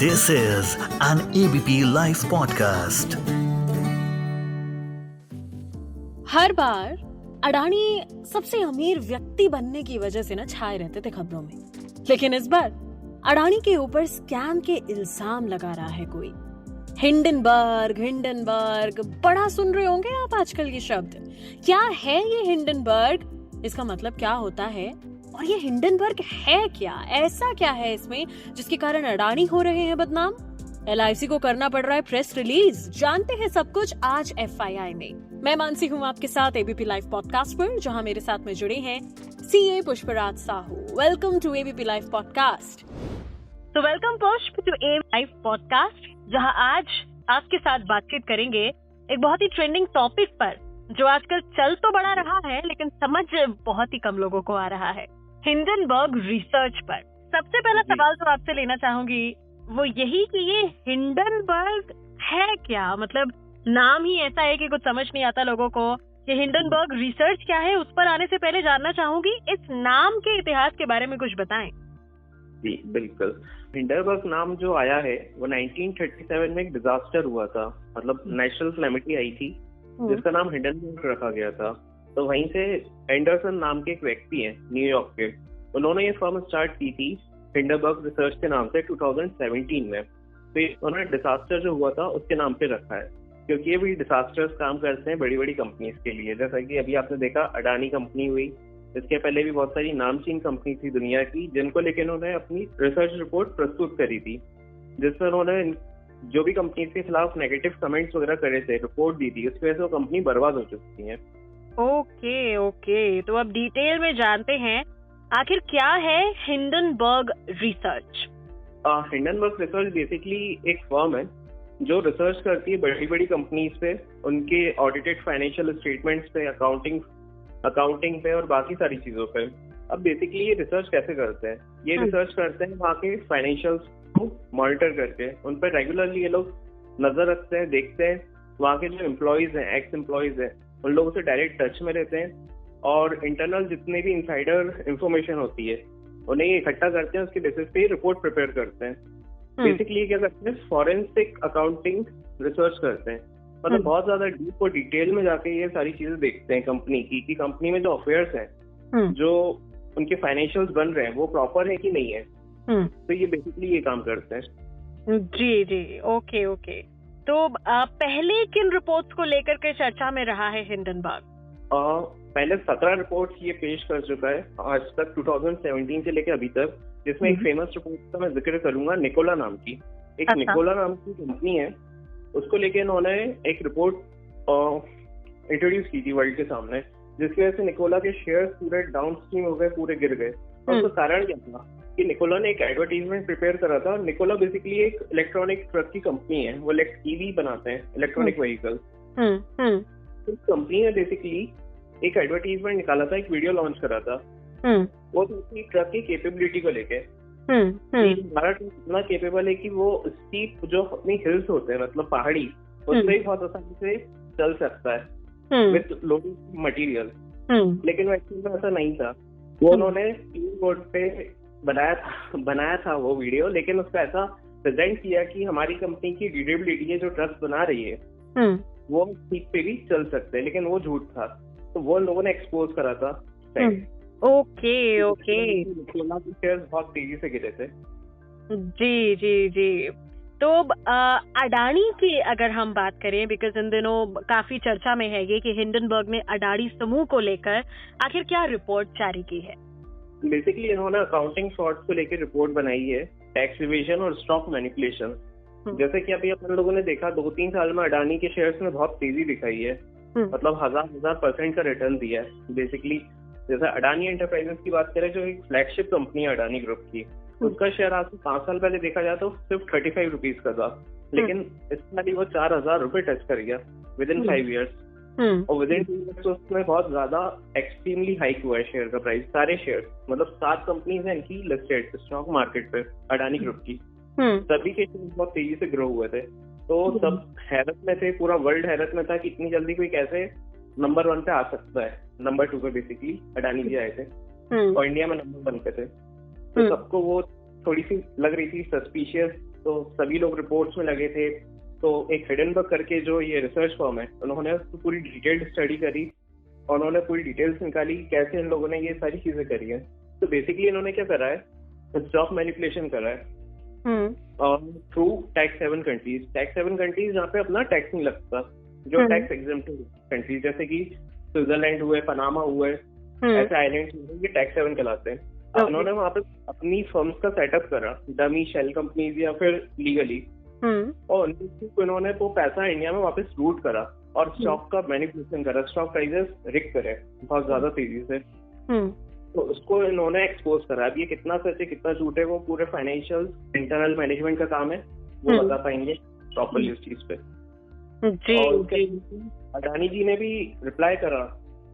This is an ABP Life podcast. हर बार अडानी सबसे अमीर व्यक्ति बनने की वजह से ना छाए रहते थे खबरों में, लेकिन इस बार अडानी के ऊपर स्कैम के इल्जाम लगा रहा है कोई। हिंडनबर्ग बड़ा सुन रहे होंगे आप आजकल ये शब्द। क्या है ये हिंडनबर्ग? इसका मतलब क्या होता है और ये हिंडनबर्ग है क्या? ऐसा क्या है इसमें जिसके कारण अडानी हो रहे हैं बदनाम? LIC को करना पड़ रहा है प्रेस रिलीज। जानते हैं सब कुछ आज FII में। मैं मानसी हूँ आपके साथ ABP लाइव पॉडकास्ट पर, जहाँ मेरे साथ में जुड़े हैं CA Pushpraj Sahu. Welcome to ABP live podcast. तो welcome Pushp to ABP live podcast, जहाँ आज आपके साथ बातचीत करेंगे एक बहुत ही ट्रेंडिंग टॉपिक पर, जो आजकल चल तो बड़ा रहा है लेकिन समझ बहुत ही कम लोगों को आ रहा है, हिंडनबर्ग रिसर्च पर। सबसे पहला सवाल जो आपसे लेना चाहूंगी वो यही कि ये हिंडनबर्ग है क्या? मतलब नाम ही ऐसा है कि कुछ समझ नहीं आता लोगों को। ये हिंडनबर्ग रिसर्च क्या है, उस पर आने से पहले जानना चाहूंगी इस नाम के इतिहास के बारे में कुछ बताएं। जी बिल्कुल। हिंडनबर्ग नाम जो आया है वो 1937 में एक डिजास्टर हुआ था, मतलब नेशनल कैलेमिटी आई थी जिसका नाम हिंडनबर्ग रखा गया था। तो वहीं से एंडरसन नाम के एक व्यक्ति हैं न्यूयॉर्क के, उन्होंने ये फर्म स्टार्ट की थी हिंडनबर्ग रिसर्च के नाम से 2017 में। तो उन्होंने डिजास्टर जो हुआ था उसके नाम पे रखा है, क्योंकि ये भी डिजास्टर्स काम करते हैं बड़ी बड़ी कंपनीज के लिए। जैसा कि अभी आपने देखा अडानी कंपनी हुई, इसके पहले भी बहुत सारी नामचीन कंपनी थी दुनिया की जिनको लेकर उन्होंने अपनी रिसर्च रिपोर्ट प्रस्तुत करी थी, जिसमें उन्होंने जो भी कंपनीज के खिलाफ नेगेटिव कमेंट्स वगैरह करे थे, रिपोर्ट दी थी, उसकी वजह से वो कंपनी बर्बाद हो चुकी है। ओके, तो अब डिटेल में जानते हैं आखिर क्या है Hindenburg research. Hindenburg research basically एक फर्म है जो रिसर्च करती है बड़ी बड़ी कंपनीज पे, उनके ऑडिटेड फाइनेंशियल स्टेटमेंट्स पे, अकाउंटिंग पे और बाकी सारी चीजों पे। अब बेसिकली ये रिसर्च कैसे करते हैं? ये रिसर्च करते हैं वहाँ के फाइनेंशियल्स को मॉनिटर करके, उन पर रेगुलरली ये लोग नजर रखते हैं, देखते हैं। वहाँ के जो एम्प्लॉयज हैं, एक्स एम्प्लॉयज हैं, उन लोगों से डायरेक्ट टच में रहते हैं और इंटरनल जितने भी इनसाइडर इंफॉर्मेशन होती है उन्हें इकट्ठा करते हैं, उसके बेसिस पे रिपोर्ट प्रिपेयर करते हैं। बेसिकली क्या करते हैं, फॉरेंसिक अकाउंटिंग रिसर्च करते हैं। मतलब बहुत ज्यादा डीप और डिटेल में जाके ये सारी चीजें देखते हैं कंपनी की, कि कंपनी में जो अफेयर्स हैं, जो उनके फाइनेंशियल्स बन रहे हैं वो प्रॉपर है कि नहीं है। तो ये बेसिकली ये काम करते हैं। जी, ओके। तो पहले किन रिपोर्ट्स को लेकर के चर्चा में रहा है हिंडनबर्ग? पहले 17 रिपोर्ट्स ये पेश कर चुका है आज तक, 2017 से लेकर अभी तक, जिसमें एक फेमस रिपोर्ट का मैं जिक्र करूंगा, निकोला नाम की। एक निकोला नाम की कंपनी है, उसको लेके इन्होंने एक रिपोर्ट इंट्रोड्यूस की थी वर्ल्ड के सामने, जिसकी वजह से निकोला के शेयर्स पूरे डाउन स्ट्रीम हो गए, पूरे गिर गए। और उसका कारण क्या था कि निकोला ने एक एडवर्टाइजमेंट प्रिपेयर करा था। निकोला बेसिकली एक इलेक्ट्रॉनिक ट्रक की कंपनी है, वो EV बनाते हैं, इलेक्ट्रॉनिक व्हीकल। इस कंपनी ने बेसिकली एक एडवर्टाइजमेंट निकाला था, एक वीडियो लॉन्च करा था, वो ट्रक की कैपेबिलिटी को लेके। हमारा ट्रक इतना केपेबल है कि वो स्टीप जो अपनी हिल्स होते हैं, मतलब पहाड़ी, उससे ही बहुत आसानी से चल सकता है विद लोडेड मटेरियल। लेकिन एक्चुअली में ऐसा नहीं था। वो उन्होंने बोर्ड पे बनाया था वो वीडियो, लेकिन उसका ऐसा प्रेजेंट किया कि हमारी कंपनी की ड्यूरेबिलिटी है, जो ट्रक बना रही है, वो स्टीप पे भी चल सकते हैं, लेकिन वो झूठ था। तो वो लोगों ने एक्सपोज करा था। ओके। बहुत तेजी से गिरे थे। जी। तो अडानी की अगर हम बात करें, बिकॉज इन दिनों काफी चर्चा में है ये कि हिंडनबर्ग ने अडानी समूह को लेकर आखिर क्या रिपोर्ट जारी की है। बेसिकली इन्होंने अकाउंटिंग फ्रॉड को लेकर रिपोर्ट बनाई है, टैक्स इवेजन और स्टॉक मैनिपुलेशन। जैसे कि अभी अपन लोगों ने देखा 2-3 साल में अडानी के शेयर्स में बहुत तेजी दिखाई है, मतलब 1000% का रिटर्न दिया है। बेसिकली जैसे अडानी एंटरप्राइजेस की बात करें, जो एक फ्लैगशिप कंपनी है अडानी ग्रुप की, उसका शेयर आज से 5 साल पहले देखा जाए तो सिर्फ 35 रुपीज का था, लेकिन इस साल वो 4000 रुपए टच कर गया विद इन 5 ईयर्स। और विद इन 2 ईयर्स उसमें बहुत ज्यादा एक्सट्रीमली हाइक हुआ है शेयर का प्राइस। सारे शेयर, मतलब 7 कंपनीज हैं इनकी लिस्टेड स्टॉक मार्केट पे अडानी ग्रुप की, सभी के शेयर बहुत तेजी से ग्रो हुए थे। तो सब हैरत में थे, पूरा वर्ल्ड हैरत में था कि इतनी जल्दी कोई कैसे नंबर 1 पे आ सकता है। नंबर 2 पे बेसिकली अडानी जी आए थे और इंडिया में नंबर 1 पे थे। तो सबको वो थोड़ी सी लग रही थी सस्पिशियस तो सभी लोग रिपोर्ट्स में लगे थे। तो एक हिडनबर्ग करके जो ये रिसर्च फर्म है, उन्होंने पूरी डिटेल्ड स्टडी करी और उन्होंने पूरी डिटेल्स निकाली कैसे इन लोगों ने ये सारी चीजें करी है। तो बेसिकली इन्होंने क्या करा है, स्टॉक मैनिपुलेशन करा है through tax haven countries. Tax haven countries जहाँ पे अपना टैक्स नहीं लगता, जो टैक्स एग्जेम्प्टेड कंट्रीज जैसे कि स्विट्जरलैंड हुए, पनामा हुए, ऐसे आइलैंड्स हुए, ये टैक्स हेवन कहलाते हैं। उन्होंने वहाँ पे अपनी फर्म्स का सेटअप करा, डमी शेल कंपनीज या फिर लीगली, और इन्होंने वो पैसा इंडिया में वापस रूट करा और स्टॉक का मैनिपुलेशन करा, स्टॉक प्राइसेस रिक करे बहुत ज्यादा तेजी से। तो उसको इन्होंने एक्सपोज करा। अब ये कितना सच है कितना झूठ है वो पूरे फाइनेंशियल इंटरनल मैनेजमेंट का काम है, वो बता पाएंगे प्रॉपरली उस चीज पे। अडानी जी ने भी रिप्लाई करा,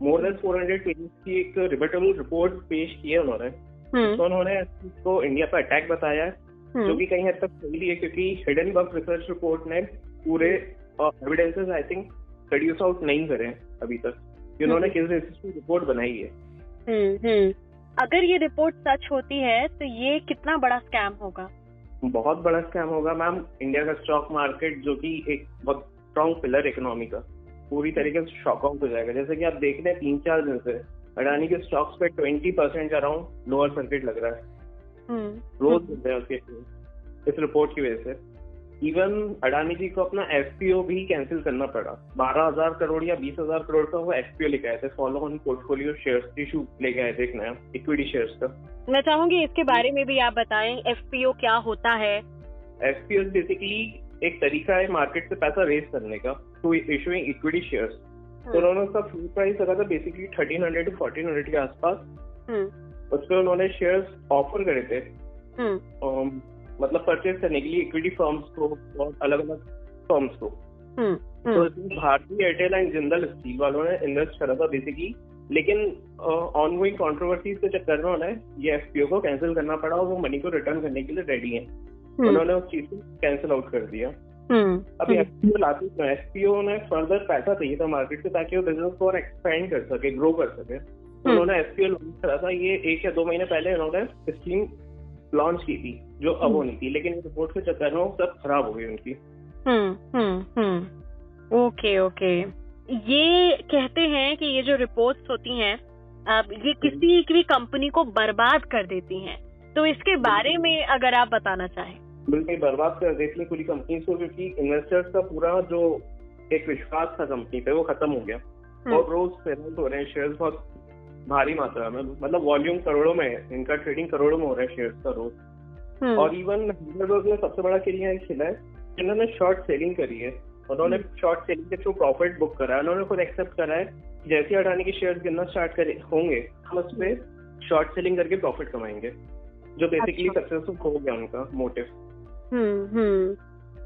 मोर देन 400 पेजेस की एक रिबेटेबल रिपोर्ट पेश की है उन्होंने। तो उन्होंने इसको इंडिया पर अटैक बताया है, जो कि कहीं हद तक सही है, क्योंकि हिडनबर्ग रिसर्च रिपोर्ट ने पूरे evidences I think produce out नहीं करे अभी तक कि उन्होंने किस बेसिस पे रिपोर्ट बनाई है। अगर ये रिपोर्ट सच होती है तो ये कितना बड़ा स्कैम होगा? बहुत बड़ा स्कैम होगा मैम। इंडिया का स्टॉक मार्केट जो कि एक बहुत स्ट्रॉन्ग पिलर इकोनॉमी का, पूरी तरीके से शॉक आउट हो जाएगा। जैसे कि आप देख रहे हैं 3-4 दिन से अडानी के स्टॉक्स पे 20% अराउंड लोअर सर्किट लग रहा है रोज मिलते हैं उसके इस रिपोर्ट की वजह से। इवन अडानी जी को अपना एफपीओ भी कैंसिल करना पड़ा। 12,000 करोड़ या 20,000 करोड़ का वो एफपीओ लेके आए थे, follow on portfolio shares issue लेके आए थे, एक नया इक्विटी शेयर्स का। मैं चाहूंगी इसके बारे में भी आप बताएं, एफपीओ क्या होता है? एफपीओ बेसिकली एक तरीका है मार्केट से पैसा रेज करने का टू इशूइंग इक्विटी शेयर्स। तो उन्होंने उसका फ्लोर प्राइस रखा था बेसिकली 1300 to 1400 के आसपास। उस पर उन्होंने शेयर्स ऑफर करे थे, मतलब परचेज करने के लिए इक्विटी फर्म्स को और अलग अलग फर्म्स को। तो इसमें भारतीय एयरटेल एंड जिंदल स्टील वालों ने इन्वेस्ट करा था बेसिकली, लेकिन ऑनगोइंग कंट्रोवर्सीज के चक्कर में उन्हें ये एफपीओ को कैंसिल करना पड़ा और वो मनी को रिटर्न करने के लिए रेडी हैं। उन्होंने उस चीज को कैंसिल आउट कर दिया। अभी एफपीओ लाते तो एफपीओ ने फर्दर पैसा चाहिए था मार्केट से ताकि वो बिजनेस को और एक्सपेंड कर सके, ग्रो कर सके। तो उन्होंने एफपीओ लॉन्च करा था, ये 1 या 2 महीने पहले उन्होंने स्कीम लॉन्च की थी जो अब होनी थी, लेकिन रिपोर्ट के चक्कर में वो सब खराब हो गई उनकी। ओके। ये कहते हैं कि ये जो रिपोर्ट्स होती हैं अब ये किसी भी कंपनी को बर्बाद कर देती हैं, तो इसके बारे में अगर आप बताना चाहें। बिल्कुल बर्बाद कर देती है पूरी कंपनी को, क्योंकि इन्वेस्टर्स का पूरा जो एक विश्वास था कंपनी पे वो खत्म हो गया और रोज फेल हो रहे हैं शेयर्स बहुत भारी मात्रा में, मतलब वॉल्यूम करोड़ों में है, इनका ट्रेडिंग करोड़ों में हो रहा है शेयर्स का रोज। और इवन हिंडनबर्ग ने सबसे बड़ा खेला है, इन्होंने शॉर्ट सेलिंग करी है। उन्होंने शॉर्ट सेलिंग के थ्रू प्रॉफिट बुक करा है। उन्होंने खुद एक्सेप्ट करा है जैसे अडानी के शेयर्स गिरना स्टार्ट करे होंगे हम उस पे शॉर्ट सेलिंग करके प्रॉफिट कमाएंगे, जो बेसिकली सक्सेसफुल हो गया उनका मोटिव।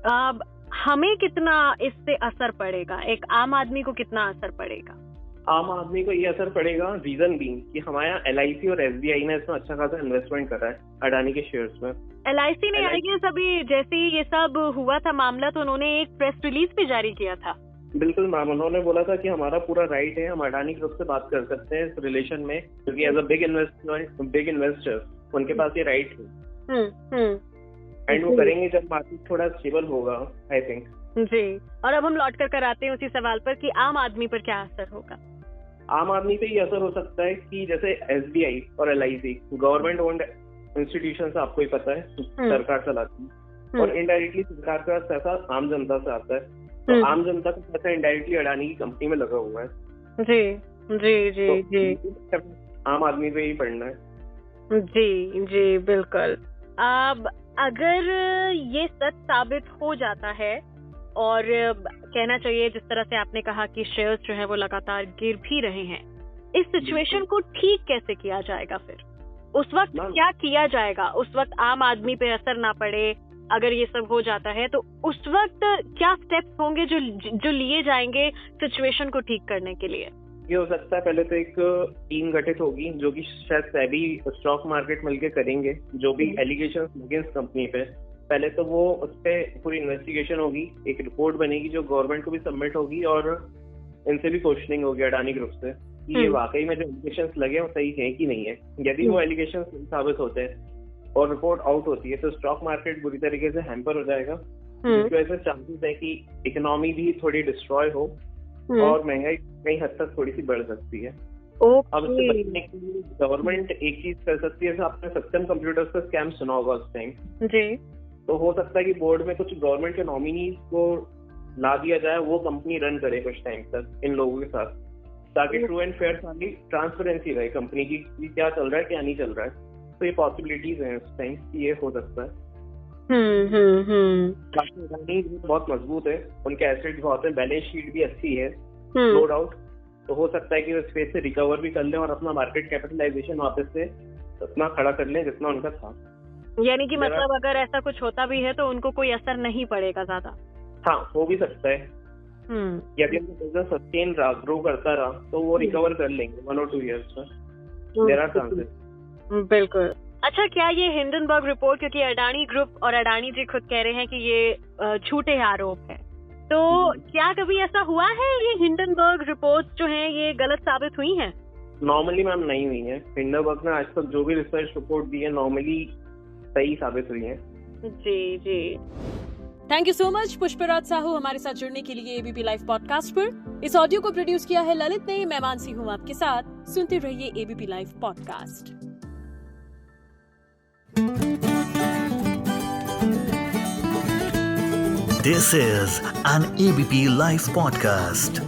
अब हमें कितना इससे असर पड़ेगा, एक आम आदमी को कितना असर पड़ेगा? आम आदमी को ये असर पड़ेगा, रीजन बीइंग कि हमारा LIC और SBI ने इसमें अच्छा खासा इन्वेस्टमेंट करा है अडानी के शेयर्स में। LIC ने आई गेस अभी जैसे ही ये सब हुआ था मामला तो उन्होंने एक प्रेस रिलीज भी जारी किया था। बिल्कुल मैम, उन्होंने बोला था कि हमारा पूरा राइट है, हम अडानी ग्रुप से बात कर सकते हैं इस रिलेशन में, क्योंकि एज अ बिग इन्वेस्टर उनके पास ये राइट है एंड वो करेंगे जब मार्केट थोड़ा स्टेबल होगा आई थिंक। जी, और अब हम लौट कर आते हैं उसी सवाल पर कि आम आदमी पर क्या असर होगा? आम आदमी पे ये असर हो सकता है कि जैसे SBI और LIC गवर्नमेंट ओन्ड इंस्टीट्यूशन, आपको ही पता है सरकार चलाती है और इनडायरेक्टली सरकार का पैसा आम जनता से आता है, तो आम जनता का पैसा इनडायरेक्टली अडानी की कंपनी में लगा हुआ है। जी जी जी तो जी आम आदमी पे ही पड़ना है। जी जी बिल्कुल। अब अगर ये सच साबित हो जाता है और कहना चाहिए जिस तरह से आपने कहा कि शेयर्स जो है वो लगातार गिर भी रहे हैं, इस सिचुएशन को ठीक कैसे किया जाएगा? फिर उस वक्त क्या किया जाएगा? उस वक्त आम आदमी पे असर ना पड़े, अगर ये सब हो जाता है तो उस वक्त क्या स्टेप्स होंगे जो लिए जाएंगे सिचुएशन को ठीक करने के लिए? ये हो सकता है पहले तो एक टीम गठित होगी जो कि शायद सेबी स्टॉक मार्केट मिलके करेंगे, जो भी एलिगेशंस लगे इस कंपनी पे पहले तो वो उस पर पूरी इन्वेस्टिगेशन होगी, एक रिपोर्ट बनेगी जो गवर्नमेंट को भी सबमिट होगी और इनसे भी क्वेश्चनिंग होगी अडानी ग्रुप से कि ये वाकई में जो एलिगेशंस लगे वो सही है कि नहीं है। यदि वो एलिगेशंस साबित होते हैं और रिपोर्ट आउट होती है तो स्टॉक मार्केट बुरी तरीके से हैम्पर हो जाएगा, जिसकी वजह से चांसेस है कि इकोनॉमी भी थोड़ी डिस्ट्रॉय हो और महंगाई कई हद तक थोड़ी सी बढ़ सकती है। अब इससे बचने के लिए गवर्नमेंट एक चीज कर सकती है, जैसे आपने सत्यम कंप्यूटर्स का स्कैम सुना होगा उस टाइम जी, तो हो सकता है कि बोर्ड में कुछ गवर्नमेंट के नॉमिनीज को ला दिया जाए, वो कंपनी रन करे कुछ टाइम तक इन लोगों के साथ, ताकि ट्रू एंड फेयर सारी ट्रांसपेरेंसी रहे कंपनी की कि क्या चल रहा है क्या नहीं चल रहा है। तो ये पॉसिबिलिटीज हैं उस टाइम कि ये हो सकता है। बाकी अडानी बहुत मजबूत है, उनके एसेट्स बहुत है, बैलेंस शीट भी अच्छी है नो डाउट, तो हो सकता है कि वो स्पेस से रिकवर भी कर लें और अपना मार्केट कैपिटलाइजेशन वापस से उतना खड़ा कर लें जितना उनका था। यानी कि मतलब अगर ऐसा कुछ होता भी है तो उनको कोई असर नहीं पड़ेगा ज्यादा। हाँ, हो भी सकता है। यदि उनका बिजनेस सस्टेन रहा, ग्रो करता रहा, तो वो रिकवर कर लेंगे 1 or 2 years में। There are chances. बिल्कुल। अच्छा, क्या ये हिंडनबर्ग रिपोर्ट, क्योंकि अडानी ग्रुप और अडानी जी खुद कह रहे हैं कि ये झूठे आरोप है, तो क्या कभी ऐसा हुआ है ये हिंडनबर्ग रिपोर्ट्स जो हैं ये गलत साबित हुई हैं? नॉर्मली मैम नहीं हुई है। हिंडनबर्ग ने आज तक जो भी रिसर्च रिपोर्ट दी है नॉर्मली सही साबित हुई है। जी जी, thank you so much Pushpraj Sahu हमारे साथ जुड़ने के लिए एबीपी लाइव पॉडकास्ट पर। इस ऑडियो को प्रोड्यूस किया है ललित ने, मैं मानसी हूँ आपके साथ। सुनते रहिए ABP live podcast. This is an ABP Live podcast.